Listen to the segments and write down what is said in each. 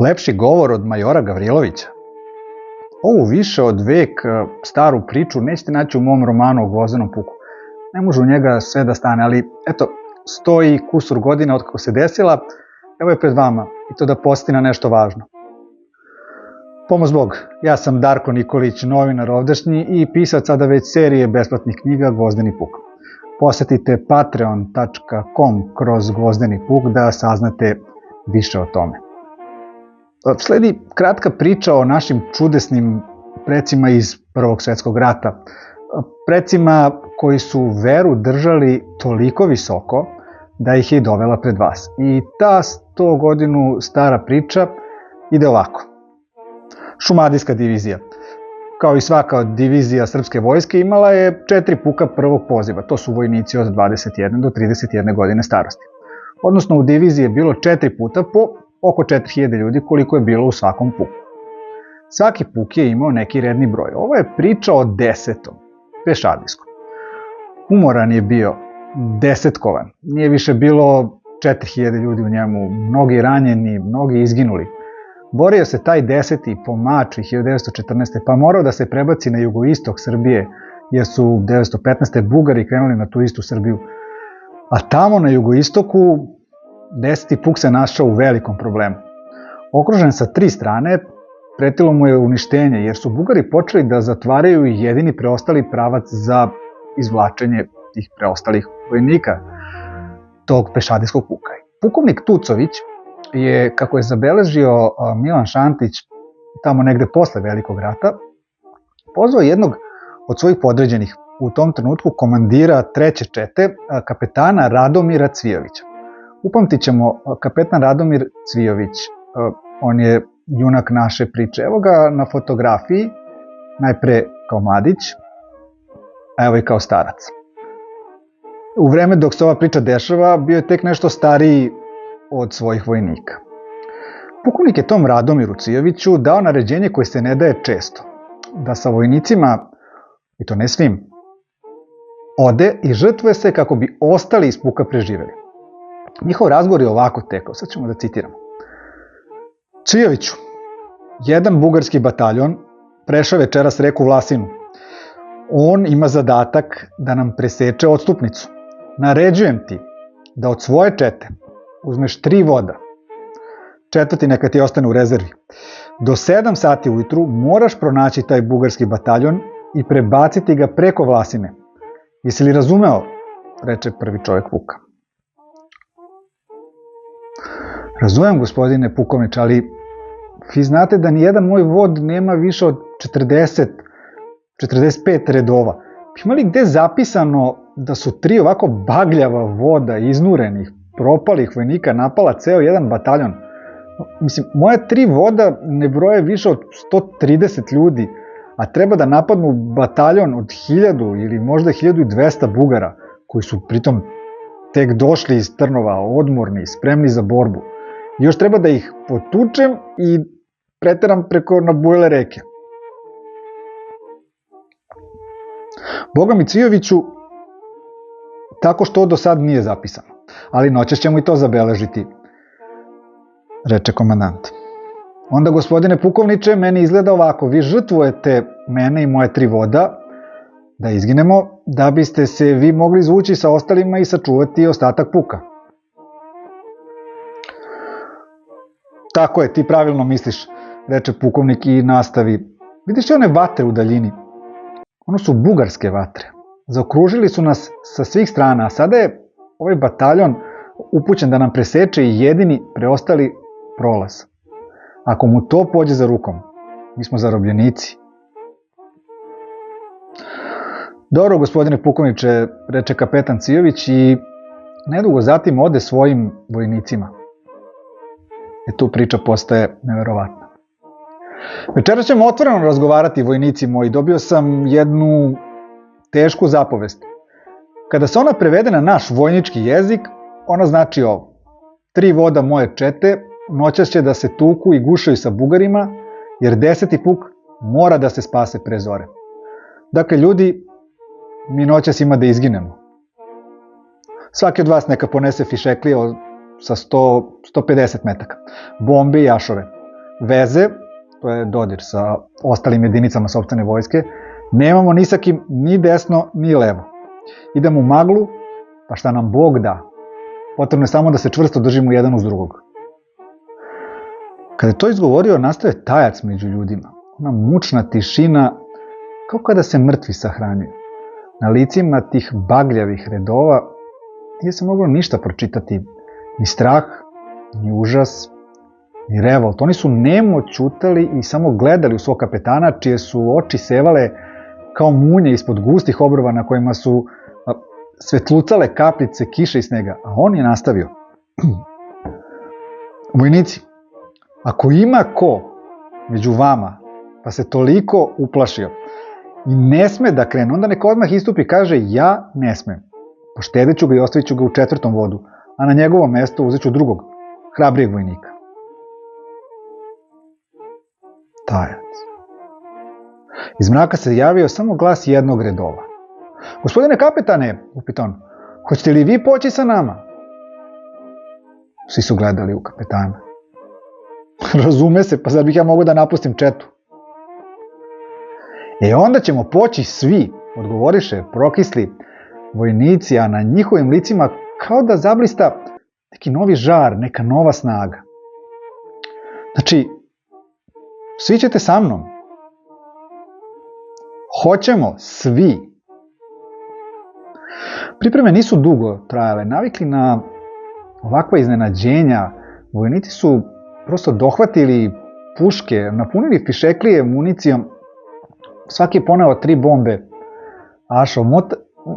Lepši govor od majora Gavrilovića. Ovu više od vek staru priču nećete naći u mom romanu o Gvozdenom puku. Ne može u njega sve da stane, ali eto, 100 i kusur godina od kako se desila, evo je pred vama i to da podsjeti na nešto važno. Pomoz Bog, ja sam Darko Nikolić, novinar ovdašnji i pisac sada već serije besplatnih knjiga Gvozdeni puk. Posetite patreon.com/Gvozdeni puk da saznate više o tome. Sledi kratka priča o našim čudesnim precima iz Prvog svetskog rata. Precima koji su veru držali toliko visoko da ih je dovela pred vas. I ta 100 godinu stara priča ide ovako. Šumadijska divizija. Kao i svaka divizija srpske vojske imala je 4 puka prvog poziva. To su vojnici od 21 do 31 godine starosti. Odnosno u diviziji je bilo 4 puta po oko 4000 ljudi koliko je bilo u svakom puku. Svaki puk je imao neki redni broj. Ovo je priča o 10. pešadijskom. Umoran je bio, desetkovan. Nije više bilo 4000 ljudi u njemu, mnogi ranjeni, mnogi izginuli. Borio se taj 10. po Mačvi 1914. pa morao da se prebaci na jugoistok Srbije, jer su 1915. Bugari krenuli na tu istu Srbiju. A tamo na jugoistoku 10. puk se našao u velikom problemu. Okružen sa 3 strane, pretilo mu je uništenje, jer su Bugari počeli da zatvaraju jedini preostali pravac za izvlačenje tih preostalih vojnika tog pešadijskog puka. Pukovnik Tucović je, kako je zabeležio Milan Šantić tamo negde posle Velikog rata, pozvao jednog od svojih podređenih, u tom trenutku komandira 3. čete, kapetana Radomira Cvijovića. Upamtit ćemo kapetan Radomir Cvijović, on je junak naše priče. Evo ga na fotografiji, najpre kao mladić, a evo i kao starac. U vreme dok se ova priča dešava, bio je tek nešto stariji od svojih vojnika. Pukovnik je tom Radomiru Cvijoviću dao naređenje koje se ne daje često, da sa vojnicima, i to ne svim, ode i žrtvuje se kako bi ostali iz puka preživeli. Njihov razgovor je ovako tekao, sad ćemo da citiramo. Cvijoviću, jedan bugarski bataljon prešao večeras reku Vlasinu. On ima zadatak da nam preseče odstupnicu. Naređujem ti da od svoje čete uzmeš 3 voda. 4. neka ti ostane u rezervi. Do 7 sati ujutru moraš pronaći taj bugarski bataljon i prebaciti ga preko Vlasine. Jesi li razumeo? Reče prvi čovjek puka. Razumem, gospodine pukovniče, ali vi znate da nijedan moj vod nema više od 40-45 redova. Ima li gde zapisano da su 3 ovako bagljava voda iznurenih, propalih vojnika napala ceo jedan bataljon? Mislim, moja 3 voda ne broje više od 130 ljudi, a treba da napadnu bataljon od 1000 ili možda 1200 Bugara, koji su pritom tek došli iz Trnova, odmorni, spremni za borbu. I još treba da ih potučem i preteram preko nabujele reke. Boga mi Cvijoviću, tako što do sad nije zapisano, ali noćas ćemo i to zabeležiti, reče komandant. Onda, gospodine pukovniče, meni izgleda ovako, vi žrtvujete mene i moje 3 voda, da izginemo, da biste se vi mogli izvući sa ostalima i sačuvati ostatak puka. Tako je, ti pravilno misliš, reče pukovnik i nastavi. Vidiš li one vatre u daljini? Ono su bugarske vatre. Zaokružili su nas sa svih strana, a sada je ovaj bataljon upućen da nam preseče i jedini preostali prolaz. Ako mu to pođe za rukom, mi smo zarobljenici. Dobro, gospodine pukovniče, reče kapetan Cvijović i nedugo zatim ode svojim vojnicima. Tu priča postaje neverovatna. Večeras ćemo otvoreno razgovarati, vojnici moji. Dobio sam jednu tešku zapovest. Kada se ona prevede na naš vojnički jezik, ona znači ovo. 3 voda moje čete noćas će da se tuku i gušaju sa Bugarima, jer 10. puk mora da se spase pre zore. Dakle, ljudi, mi noćas ima da izginemo. Svaki od vas neka ponese fišeklije sa 100-150 metaka, bombe i jašove. veze, to je dodir sa ostalim jedinicama sopstvene vojske, nemamo ni sa kim ni desno ni levo. Idemo u maglu, pa šta nam Bog da. Potrebno je samo da se čvrsto držimo jedan uz drugog. Kada je to izgovorio, nastao je tajac među ljudima. Ona mučna tišina, kao kada se mrtvi sahranjuju. Na licima tih bagljavih redova nije se moglo ništa pročitati. Ni strah, ni užas, ni revolt. Oni su nemo ćutali i samo gledali u svog kapetana, čije su oči sevale kao munje ispod gustih obrva na kojima su svetlucale kapljice kiše i snega. A on je nastavio. Vojnici, ako ima ko među vama pa se toliko uplašio i ne sme da krene, onda neka odmah istupi i kaže ja ne smem. Poštedit ću ga i ostavit ću ga u 4. vodu, a na njegovo mesto uzet ću drugog, hrabrijeg vojnika. Tajac. Iz mraka se javio samo glas jednog redova. Gospodine kapetane, upita on, hoćete li vi poći sa nama? Svi su gledali u kapetana. Razume se, pa zar bih ja mogao da napustim četu? Onda ćemo poći svi, odgovoriše prokisli vojnici, a na njihovim licima kao da zablista neki novi žar, neka nova snaga. Znači, svi ćete sa mnom. Hoćemo svi. Pripreme nisu dugo trajale. Navikli na ovakva iznenađenja, vojnici su prosto dohvatili puške, napunili fišeklije municijom. Svaki je poneo 3 bombe.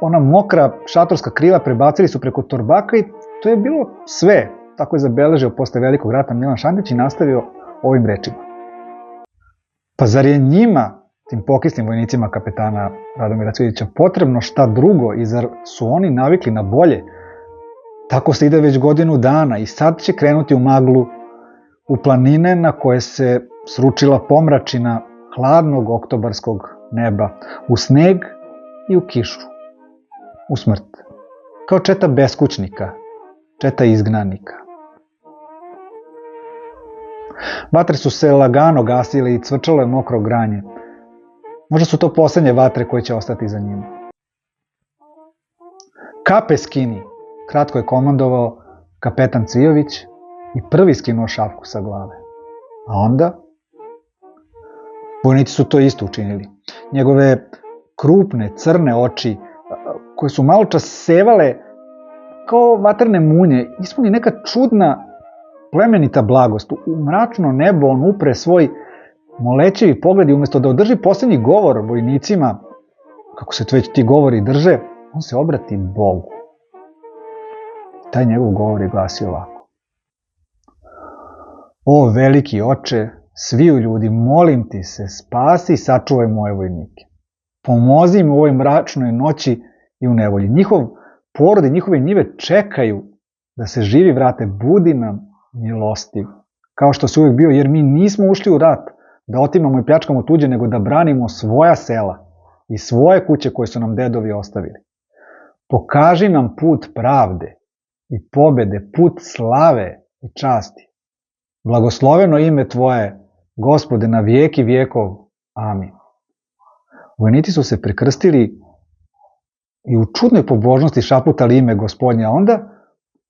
Ona mokra šatorska krila prebacili su preko torbaka i to je bilo sve. Tako je zabeležio posle Velikog rata Milan Šantić i nastavio ovim rečima. Pa zar je njima, tim pokislim vojnicima kapetana Radomira Cvijića, potrebno šta drugo i zar su oni navikli na bolje? Tako se ide već godinu dana i sad će krenuti u maglu, u planine na koje se sručila pomračina hladnog oktobarskog neba, u sneg i u kišu, u smrt, kao četa beskućnika, četa izgnanika. Vatre su se lagano gasile i cvrčalo je mokro granje. Možda su to poslednje vatre koje će ostati za njima. Kape skini, kratko je komandovao kapetan Cvijović i prvi skinuo šapku sa glave. A onda vojnici su to isto učinili. Njegove krupne, crne oči, koje su malo čas sevale kao vatrene munje, ispuni neka čudna, plemenita blagost. U mračno nebo on upre svoj molećevi pogled i umesto da održi poslednji govor vojnicima, kako se već ti govori drže, on se obrati Bogu. Taj njegov govor je glasio ovako. O veliki oče, sviju ljudi, molim ti se, spasi i sačuvaj moje vojnike. Pomozi im u ovoj mračnoj noći i u nevolji. Njihov porod i njihove njive čekaju da se živi vrate. Budi nam milostiv, kao što se uvijek bio, jer mi nismo ušli u rat da otimamo i pljačkamo tuđe, nego da branimo svoja sela i svoje kuće koje su nam dedovi ostavili. Pokaži nam put pravde i pobede, put slave i časti. Blagosloveno ime Tvoje, Gospode, na vijeki vijekov. Amin. Vojnici su se prekrstili i u čudnoj pobožnosti šaputali ime Gospodnje, a onda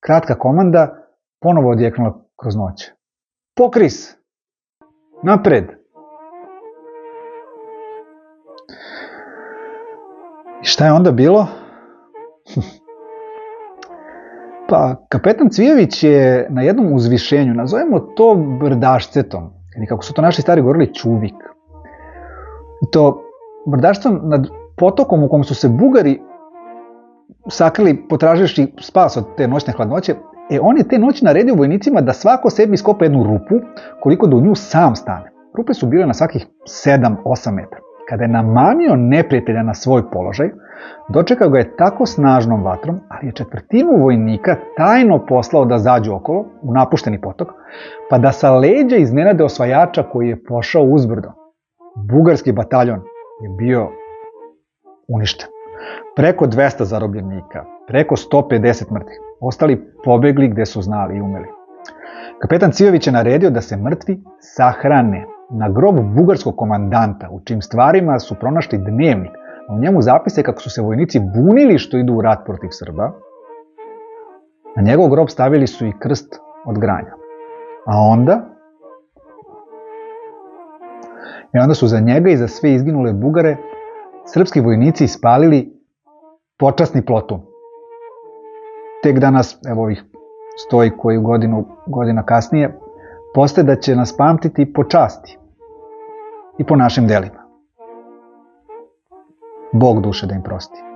kratka komanda ponovo odjeknula kroz noć. Pokris! Napred! I šta je onda bilo? Pa, kapetan Cvijović je na jednom uzvišenju, nazovemo to brdašcetom, ili kako su to naši stari govorili, čuvik. I to brdašcom nad potokom u kom su se Bugari sakrili potraživši spas od te noćne hladnoće, on je te noći naredio vojnicima da svako sebi iskopa jednu rupu, koliko da u nju sam stane. Rupe su bile na svakih 7-8 metara. Kada je namamio neprijatelja na svoj položaj, dočekao ga je tako snažnom vatrom, ali je 1/4 vojnika tajno poslao da zađu okolo, u napušteni potok, pa da sa leđa iznenade osvajača koji je pošao uzbrdo. Bugarski bataljon je bio uništen. Preko 200 zarobljenika, preko 150 mrtvih. Ostali pobegli gde su znali i umeli. Kapetan Cijović je naredio da se mrtvi sahrane na grob bugarskog komandanta, u čim stvarima su pronašli dnevnik, a u njemu zapise kako su se vojnici bunili što idu u rat protiv Srba. Na njegov grob stavili su i krst od granja. A onda su za njega i za sve izginule Bugare srpski vojnici ispalili počasni plotun. Tek danas, evo ovih 100 i koju godina kasnije, postaje da će nas pamtiti po časti i po našim delima. Bog duše da im prosti.